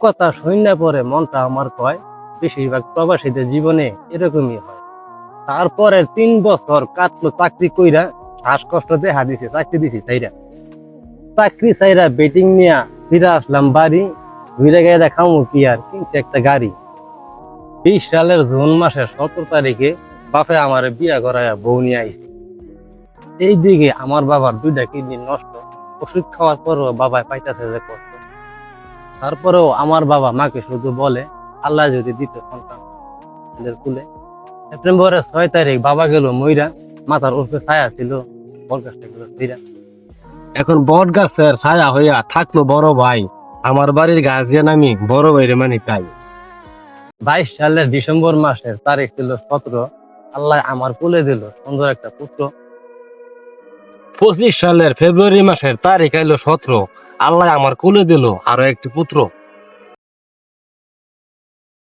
কথা শুনলে পরে মনটা আমার কয় বেশিরভাগ প্রবাসীদের জীবনে এরকমই হয়। তারপরে 3 বছর কাটলো চাকরি কইরা, শ্বাসকষ্ট দেখা দিছে, চাকরি দিছি চাইরা, চাকরি চাইরা বেটিং নিয়া ফিরে আসলাম বাড়ি। ঘুরে গিয়ে দেখামু কি আর, কিনছে একটা গাড়ি। 20 সালের জুন মাসের 17 তারিখে বাপে আমার বিয়া করাইয়া বউ নিয়ে আইছে। এইদিকে আমার বাবার 2টা কিডনি নষ্ট, ওষুধ খাওয়ার পরও বাবায় পাইতাছে যে কষ্ট। তারপরেও আমার বাবা মাকে শুধু বলে আল্লাহ যদি দিত সন্তান কুলে। সেপ্টেম্বরের 6 তারিখ বাবা গেল মইরা, মাথার উপরে ছায়া ছিল, বরগাছটা গেল ফিরা। এখন বট গাছের ছায়া হইয়া থাকলো বড় ভাই, আমার বাড়ির গাছ আমি বড় ভাইরে মানি তাই। 22 সালের ডিসেম্বর মাসের তারিখ ছিল 17, আল্লাহ আমার কুলে দিল সুন্দর একটা পুত্র। 25 সালের ফেব্রুয়ারি মাসের তারিখ আইলো 17, আল্লাহ আমার কোলে দিল আরো একটি পুত্র।